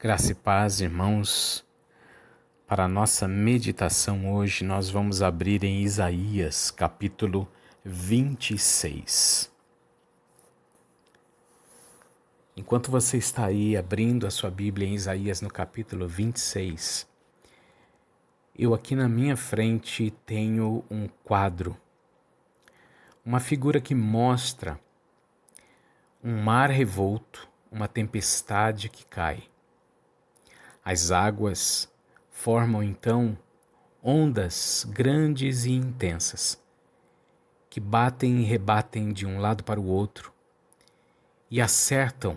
Graça e paz, irmãos. Para a nossa meditação hoje, nós vamos abrir em Isaías, capítulo 26. Enquanto você está aí abrindo a sua Bíblia em Isaías no capítulo 26, eu aqui na minha frente tenho um quadro, uma figura que mostra um mar revolto, uma tempestade que cai. As águas formam então ondas grandes e intensas, que batem e rebatem de um lado para o outro e acertam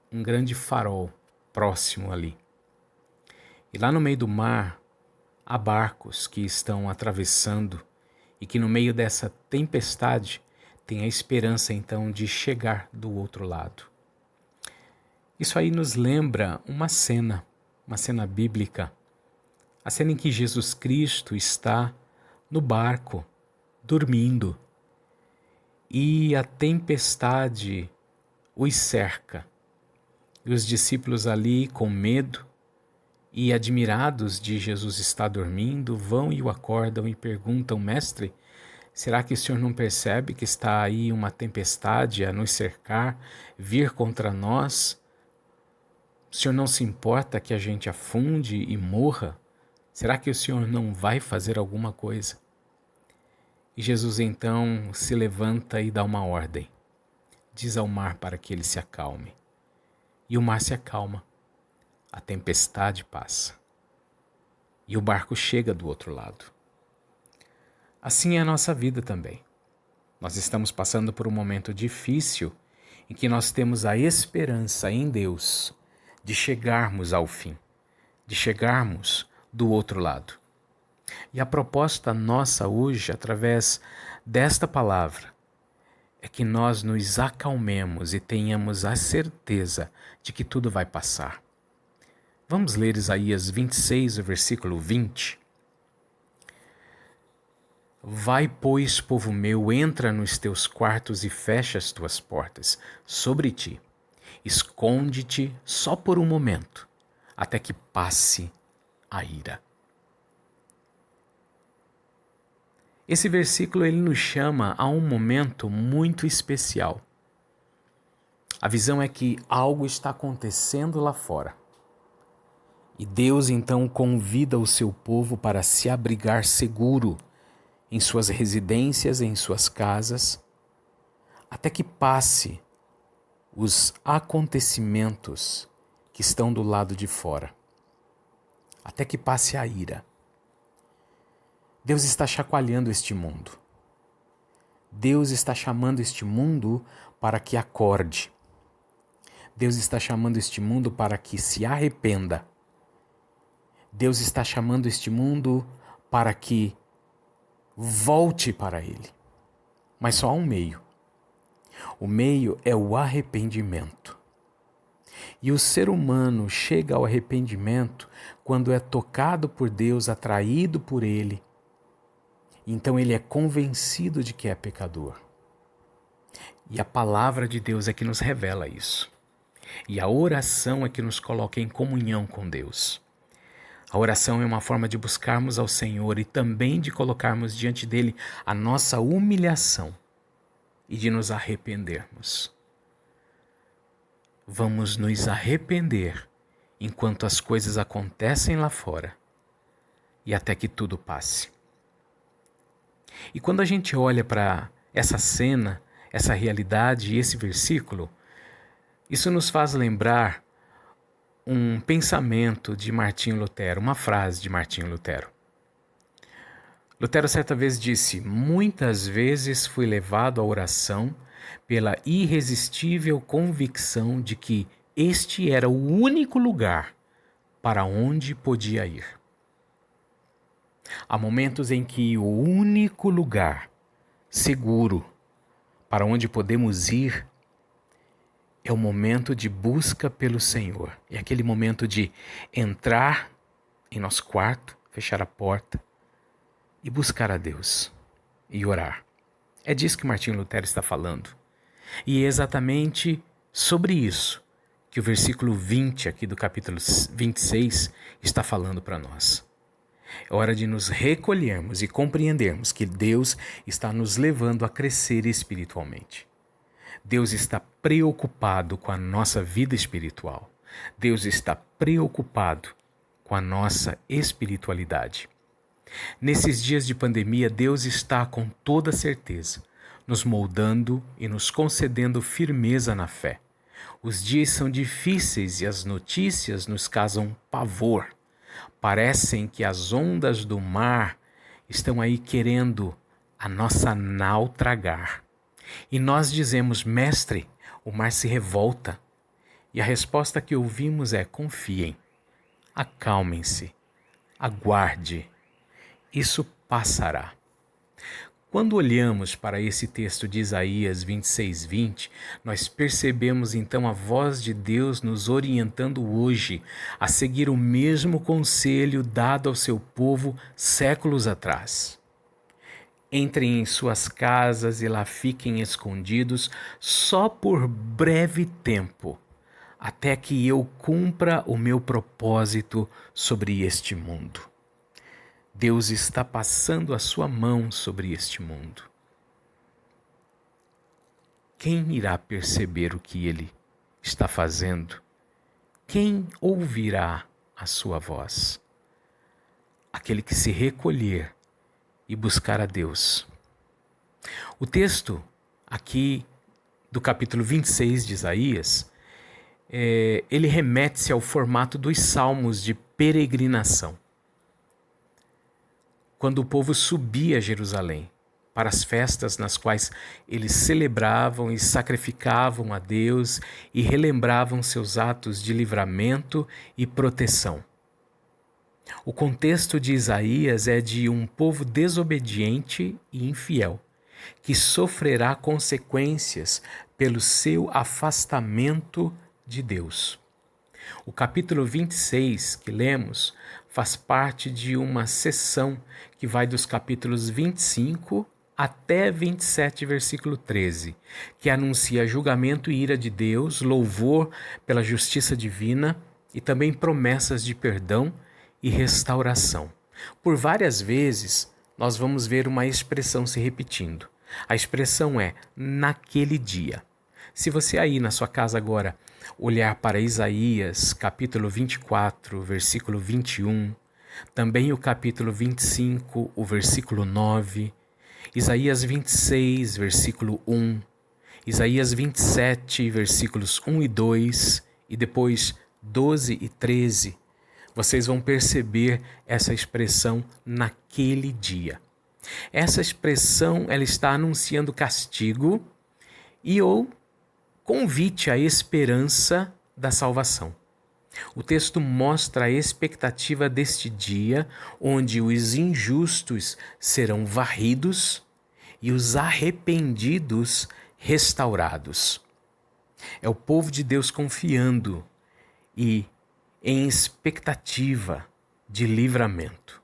um grande farol próximo ali. E lá no meio do mar há barcos que estão atravessando e que no meio dessa tempestade têm a esperança então de chegar do outro lado. Isso aí nos lembra uma cena bíblica, a cena em que Jesus Cristo está no barco, dormindo, e a tempestade os cerca. E os discípulos ali, com medo e admirados de Jesus estar dormindo, vão e o acordam e perguntam: Mestre, será que o Senhor não percebe que está aí uma tempestade a nos cercar, vir contra nós? O Senhor não se importa que a gente afunde e morra? Será que o Senhor não vai fazer alguma coisa? E Jesus então se levanta e dá uma ordem. Diz ao mar para que ele se acalme. E o mar se acalma. A tempestade passa. E o barco chega do outro lado. Assim é a nossa vida também. Nós estamos passando por um momento difícil em que nós temos a esperança em Deus de chegarmos ao fim, de chegarmos do outro lado. E a proposta nossa hoje, através desta palavra, é que nós nos acalmemos e tenhamos a certeza de que tudo vai passar. Vamos ler Isaías 26, o versículo 20. Vai, pois, povo meu, entra nos teus quartos e fecha as tuas portas sobre ti. Esconde-te só por um momento, até que passe a ira. Esse versículo ele nos chama a um momento muito especial. A visão é que algo está acontecendo lá fora. E Deus então convida o seu povo para se abrigar seguro em suas residências, em suas casas, até que passe os acontecimentos que estão do lado de fora. Até que passe a ira. Deus está chacoalhando este mundo. Deus está chamando este mundo para que acorde. Deus está chamando este mundo para que se arrependa. Deus está chamando este mundo para que volte para Ele. Mas só há um meio. O meio é o arrependimento. E o ser humano chega ao arrependimento quando é tocado por Deus, atraído por Ele. Então ele é convencido de que é pecador. E a palavra de Deus é que nos revela isso. E a oração é que nos coloca em comunhão com Deus. A oração é uma forma de buscarmos ao Senhor e também de colocarmos diante dele a nossa humilhação e de nos arrependermos. Vamos nos arrepender enquanto as coisas acontecem lá fora e até que tudo passe. E quando a gente olha para essa cena, essa realidade e esse versículo, isso nos faz lembrar um pensamento de Martinho Lutero, uma frase de Martinho Lutero. Lutero certa vez disse: muitas vezes fui levado à oração pela irresistível convicção de que este era o único lugar para onde podia ir. Há momentos em que o único lugar seguro para onde podemos ir é o momento de busca pelo Senhor. É aquele momento de entrar em nosso quarto, fechar a porta e buscar a Deus e orar. É disso que Martinho Lutero está falando. E é exatamente sobre isso que que o versículo 20 aqui do capítulo 26 está falando para nós. É hora de nos recolhermos e compreendermos que Deus está nos levando a crescer espiritualmente. Deus está preocupado com a nossa vida espiritual. Deus está preocupado com a nossa espiritualidade. Nesses dias de pandemia, Deus está com toda certeza nos moldando e nos concedendo firmeza na fé. Os dias são difíceis e as notícias nos causam pavor. Parecem que as ondas do mar estão aí querendo a nossa nau tragar. E nós dizemos: Mestre, o mar se revolta. E a resposta que ouvimos é: confiem, acalmem-se, aguarde, isso passará. Quando olhamos para esse texto de Isaías 26:20, nós percebemos então a voz de Deus nos orientando hoje a seguir o mesmo conselho dado ao seu povo séculos atrás. Entrem em suas casas e lá fiquem escondidos só por breve tempo, até que eu cumpra o meu propósito sobre este mundo. Deus está passando a sua mão sobre este mundo. Quem irá perceber o que Ele está fazendo? Quem ouvirá a sua voz? Aquele que se recolher e buscar a Deus. O texto aqui do capítulo 26 de Isaías, ele remete-se ao formato dos salmos de peregrinação. Quando o povo subia a Jerusalém para as festas nas quais eles celebravam e sacrificavam a Deus e relembravam seus atos de livramento e proteção. O contexto de Isaías é de um povo desobediente e infiel, que sofrerá consequências pelo seu afastamento de Deus. O capítulo 26 que lemos faz parte de uma seção que vai dos capítulos 25 até 27, versículo 13, que anuncia julgamento e ira de Deus, louvor pela justiça divina e também promessas de perdão e restauração. Por várias vezes, nós vamos ver uma expressão se repetindo. A expressão é naquele dia. Se você aí na sua casa agora olhar para Isaías, capítulo 24, versículo 21, também o capítulo 25, o versículo 9, Isaías 26, versículo 1, Isaías 27, versículos 1 e 2, e depois 12 e 13, vocês vão perceber essa expressão naquele dia. Essa expressão ela está anunciando castigo e ou convite à esperança da salvação. O texto mostra a expectativa deste dia, onde os injustos serão varridos e os arrependidos restaurados. É o povo de Deus confiando e em expectativa de livramento.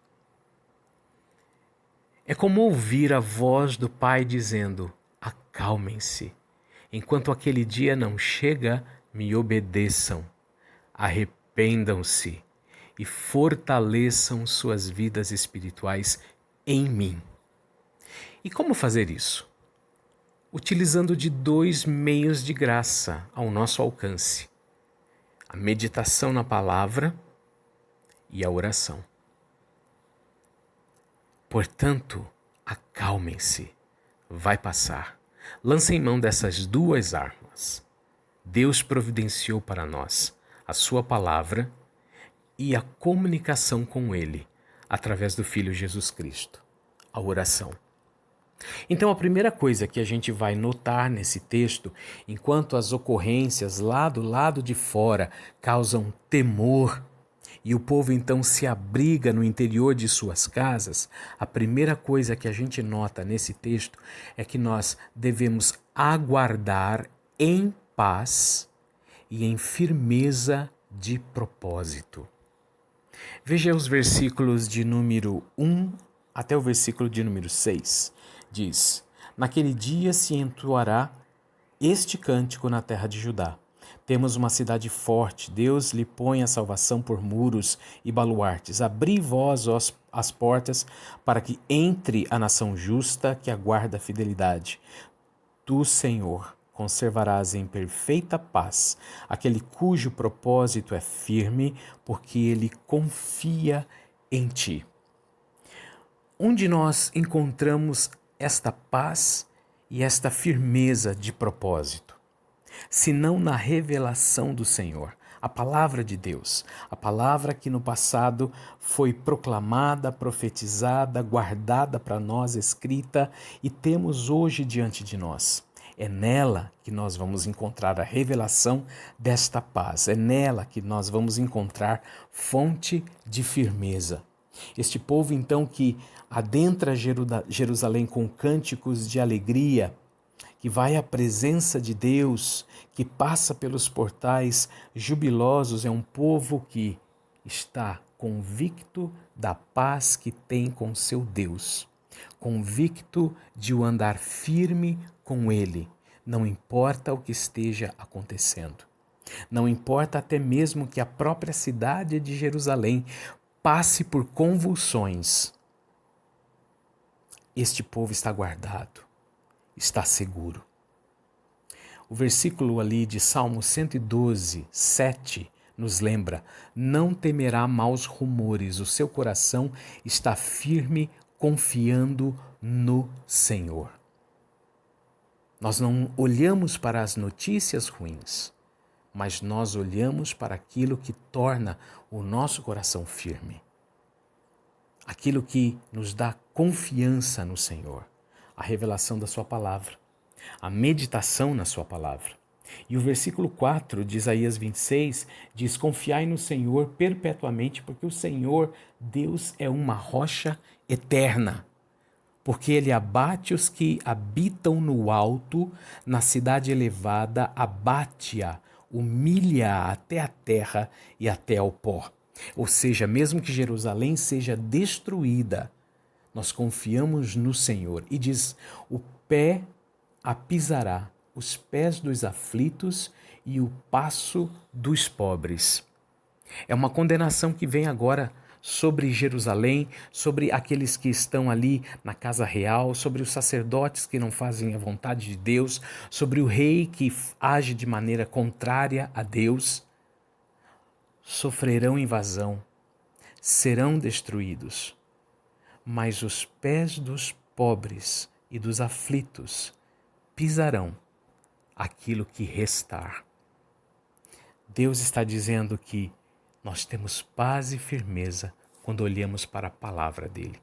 É como ouvir a voz do Pai dizendo: acalmem-se. Enquanto aquele dia não chega, me obedeçam, arrependam-se e fortaleçam suas vidas espirituais em mim. E como fazer isso? Utilizando de 2 meios de graça ao nosso alcance: a meditação na palavra e a oração. Portanto, acalmem-se, vai passar. Lancem mão dessas 2 armas. Deus providenciou para nós a sua palavra e a comunicação com Ele através do Filho Jesus Cristo, a oração. Então a primeira coisa que a gente vai notar nesse texto, enquanto as ocorrências lá do lado de fora causam temor e o povo então se abriga no interior de suas casas, a primeira coisa que a gente nota nesse texto é que nós devemos aguardar em paz e em firmeza de propósito. Veja os versículos de número 1 até o versículo de número 6. Diz: naquele dia se entoará este cântico na terra de Judá. Temos uma cidade forte, Deus lhe põe a salvação por muros e baluartes. Abri vós as portas para que entre a nação justa que aguarda a fidelidade. Tu, Senhor, conservarás em perfeita paz aquele cujo propósito é firme, porque ele confia em ti. Onde nós encontramos esta paz e esta firmeza de propósito? Senão na revelação do Senhor, a palavra de Deus, a palavra que no passado foi proclamada, profetizada, guardada para nós, escrita e temos hoje diante de nós. É nela que nós vamos encontrar a revelação desta paz, é nela que nós vamos encontrar fonte de firmeza. Este povo então que adentra Jerusalém com cânticos de alegria, que vai à presença de Deus, que passa pelos portais jubilosos, é um povo que está convicto da paz que tem com seu Deus, convicto de o andar firme com Ele, não importa o que esteja acontecendo. Não importa até mesmo que a própria cidade de Jerusalém passe por convulsões. Este povo está guardado, está seguro. O versículo ali de Salmo 112, 7, nos lembra: não temerá maus rumores, o seu coração está firme, confiando no Senhor. Nós não olhamos para as notícias ruins, mas nós olhamos para aquilo que torna o nosso coração firme. Aquilo que nos dá confiança no Senhor, a revelação da sua palavra, a meditação na sua palavra. E o versículo 4 de Isaías 26 diz: confiai no Senhor perpetuamente, porque o Senhor, Deus, é uma rocha eterna. Porque ele abate os que habitam no alto, na cidade elevada, abate-a, humilha-a até a terra e até ao pó. Ou seja, mesmo que Jerusalém seja destruída, nós confiamos no Senhor. E diz: o pé a pisará, os pés dos aflitos e o passo dos pobres. É uma condenação que vem agora sobre Jerusalém, sobre aqueles que estão ali na casa real, sobre os sacerdotes que não fazem a vontade de Deus, sobre o rei que age de maneira contrária a Deus. Sofrerão invasão, serão destruídos, mas os pés dos pobres e dos aflitos pisarão aquilo que restar. Deus está dizendo que nós temos paz e firmeza quando olhamos para a palavra dele.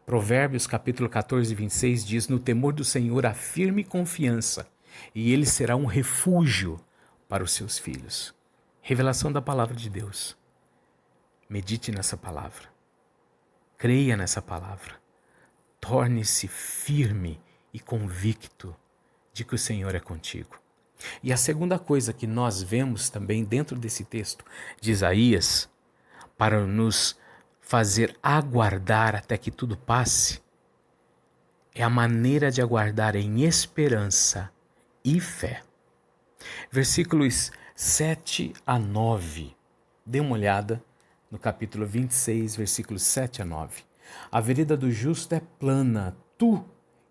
Provérbios capítulo 14, 26 diz: no temor do Senhor há firme confiança, e ele será um refúgio para os seus filhos. Revelação da palavra de Deus. Medite nessa palavra. Creia nessa palavra. Torne-se firme e convicto de que o Senhor é contigo. E a segunda coisa que nós vemos também dentro desse texto de Isaías, para nos fazer aguardar até que tudo passe, é a maneira de aguardar em esperança e fé. Versículos 7 a 9. Dê uma olhada no capítulo 26, versículos 7 a 9. A vereda do justo é plana, tu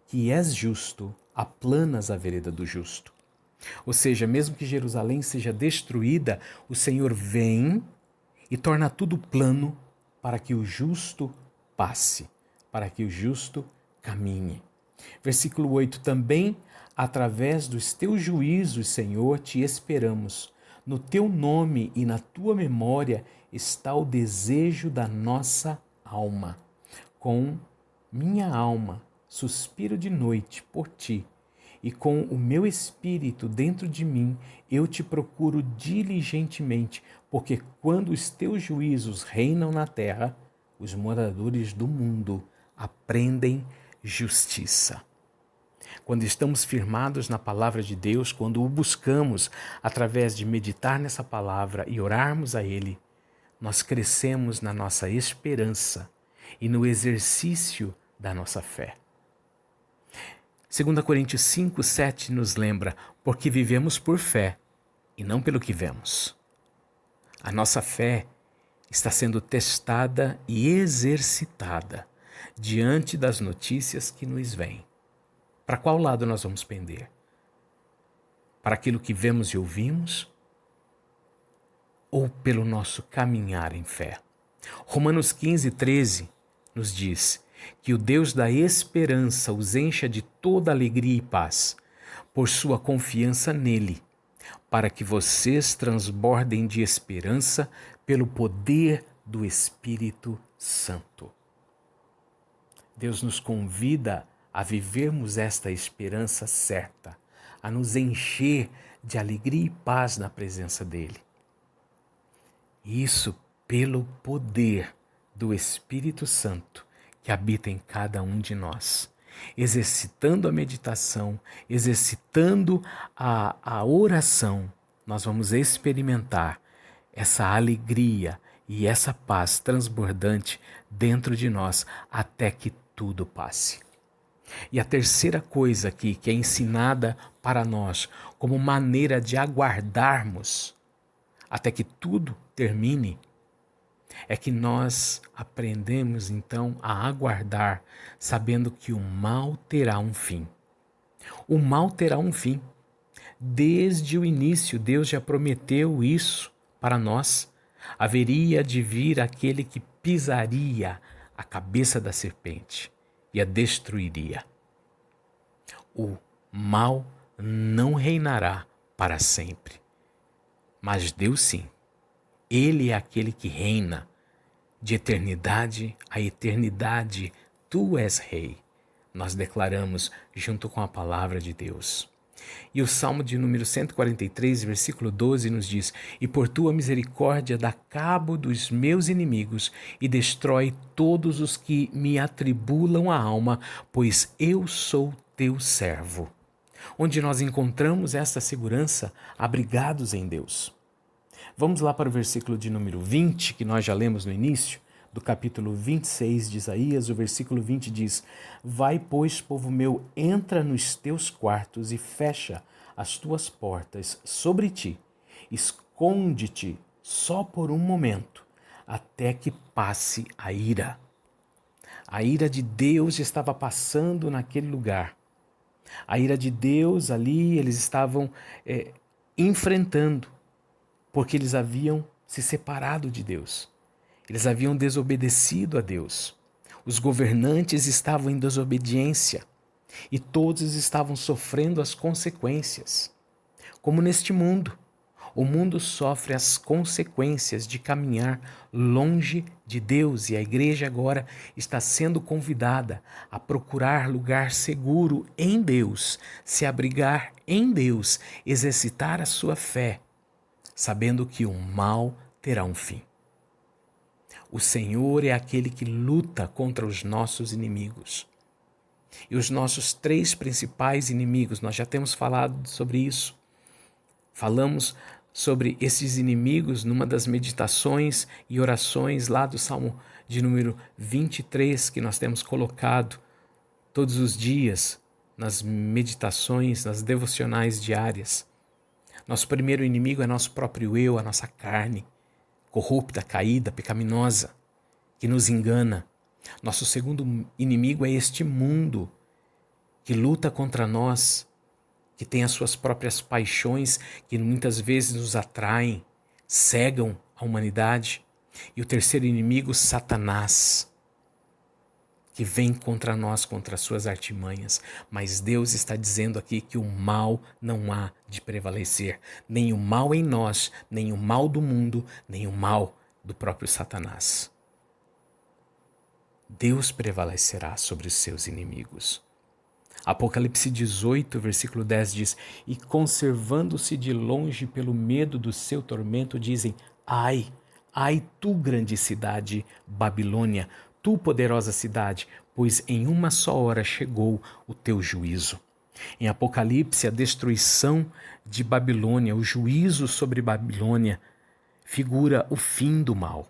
que és justo, aplanas a vereda do justo. Ou seja, mesmo que Jerusalém seja destruída, o Senhor vem e torna tudo plano para que o justo passe, para que o justo caminhe. Versículo 8, também através dos teus juízos, Senhor, te esperamos. No teu nome e na tua memória está o desejo da nossa alma. Com minha alma suspiro de noite por ti, e com o meu espírito dentro de mim eu te procuro diligentemente, porque quando os teus juízos reinam na terra, os moradores do mundo aprendem justiça. Quando estamos firmados na palavra de Deus, quando o buscamos através de meditar nessa palavra e orarmos a Ele, nós crescemos na nossa esperança e no exercício da nossa fé. 2 Coríntios 5, 7 nos lembra: porque vivemos por fé e não pelo que vemos. A nossa fé está sendo testada e exercitada diante das notícias que nos vêm. Para qual lado nós vamos pender? Para aquilo que vemos e ouvimos? Ou pelo nosso caminhar em fé? Romanos 15:13 nos diz que o Deus da esperança os encha de toda alegria e paz, por sua confiança nele, para que vocês transbordem de esperança pelo poder do Espírito Santo. Deus nos convida a vivermos esta esperança certa, a nos encher de alegria e paz na presença dele. Isso pelo poder do Espírito Santo que habita em cada um de nós. Exercitando a meditação, exercitando a oração, nós vamos experimentar essa alegria e essa paz transbordante dentro de nós até que tudo passe. E a terceira coisa aqui que é ensinada para nós como maneira de aguardarmos até que tudo termine, é que nós aprendemos então a aguardar, sabendo que o mal terá um fim. O mal terá um fim. Desde o início, Deus já prometeu isso para nós. Haveria de vir aquele que pisaria a cabeça da serpente e a destruiria. O mal não reinará para sempre. Mas Deus sim, Ele é aquele que reina de eternidade a eternidade. Tu és rei. Nós declaramos junto com a palavra de Deus. E o Salmo de número 143, versículo 12 nos diz: E por tua misericórdia dá cabo dos meus inimigos e destrói todos os que me atribulam a alma, pois eu sou teu servo. Onde nós encontramos essa segurança? Abrigados em Deus. Vamos lá para o versículo de número 20, que nós já lemos no início, do capítulo 26 de Isaías. O versículo 20 diz: Vai, pois, povo meu, entra nos teus quartos e fecha as tuas portas sobre ti. Esconde-te só por um momento, até que passe a ira. A ira de Deus estava passando naquele lugar. A ira de Deus ali, eles estavam enfrentando, porque eles haviam se separado de Deus. Eles haviam desobedecido a Deus. Os governantes estavam em desobediência e todos estavam sofrendo as consequências. Como neste mundo, o mundo sofre as consequências de caminhar longe de Deus, e a igreja agora está sendo convidada a procurar lugar seguro em Deus, se abrigar em Deus, exercitar a sua fé, sabendo que o mal terá um fim. O Senhor é aquele que luta contra os nossos inimigos. E os nossos três principais inimigos, nós já temos falado sobre isso. Falamos sobre esses inimigos numa das meditações e orações lá do Salmo de número 23, que nós temos colocado todos os dias nas meditações, nas devocionais diárias. Nosso primeiro inimigo é nosso próprio eu, a nossa carne, corrupta, caída, pecaminosa, que nos engana. Nosso segundo inimigo é este mundo, que luta contra nós, que tem as suas próprias paixões, que muitas vezes nos atraem, cegam a humanidade. E o terceiro inimigo, Satanás, que vem contra nós, contra as suas artimanhas. Mas Deus está dizendo aqui que o mal não há de prevalecer. Nem o mal em nós, nem o mal do mundo, nem o mal do próprio Satanás. Deus prevalecerá sobre os seus inimigos. Apocalipse 18, versículo 10 diz: E conservando-se de longe pelo medo do seu tormento, dizem: Ai, ai, tu grande cidade, Babilônia, tu poderosa cidade, pois em uma só hora chegou o teu juízo. Em Apocalipse, a destruição de Babilônia, o juízo sobre Babilônia, figura o fim do mal.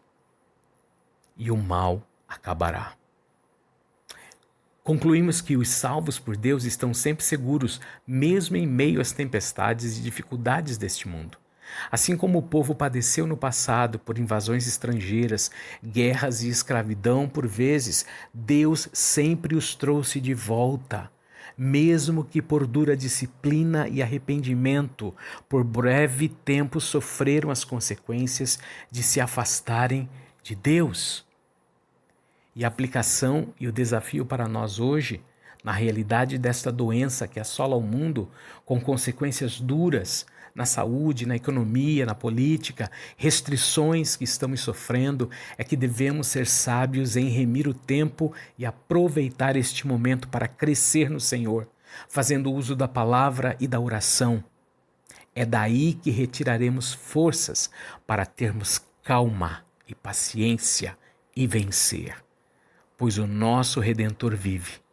E o mal acabará. Concluímos que os salvos por Deus estão sempre seguros, mesmo em meio às tempestades e dificuldades deste mundo. Assim como o povo padeceu no passado por invasões estrangeiras, guerras e escravidão por vezes, Deus sempre os trouxe de volta. Mesmo que por dura disciplina e arrependimento, por breve tempo sofreram as consequências de se afastarem de Deus. E a aplicação e o desafio para nós hoje, na realidade desta doença que assola o mundo, com consequências duras na saúde, na economia, na política, restrições que estamos sofrendo, é que devemos ser sábios em remir o tempo e aproveitar este momento para crescer no Senhor, fazendo uso da palavra e da oração. É daí que retiraremos forças para termos calma e paciência e vencer. Pois o nosso Redentor vive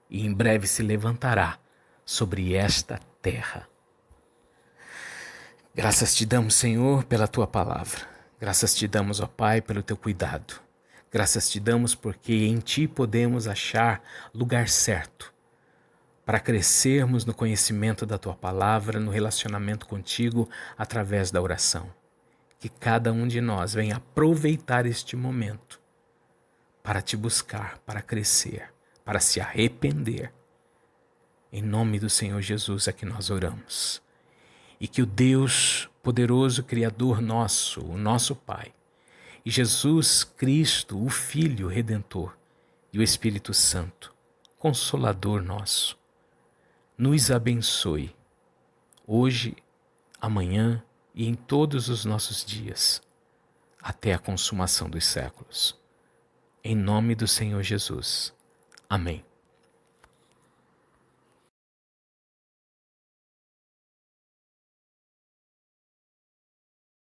e em breve se levantará sobre esta terra. Graças te damos, Senhor, pela tua palavra. Graças te damos, ó Pai, pelo teu cuidado. Graças te damos porque em ti podemos achar lugar certo para crescermos no conhecimento da tua palavra, no relacionamento contigo através da oração. Que cada um de nós venha aproveitar este momento para te buscar, para crescer, para se arrepender. Em nome do Senhor Jesus é que nós oramos. E que o Deus poderoso, Criador nosso, o nosso Pai, e Jesus Cristo, o Filho Redentor, e o Espírito Santo, Consolador nosso, nos abençoe, hoje, amanhã e em todos os nossos dias, até a consumação dos séculos. Em nome do Senhor Jesus. Amém.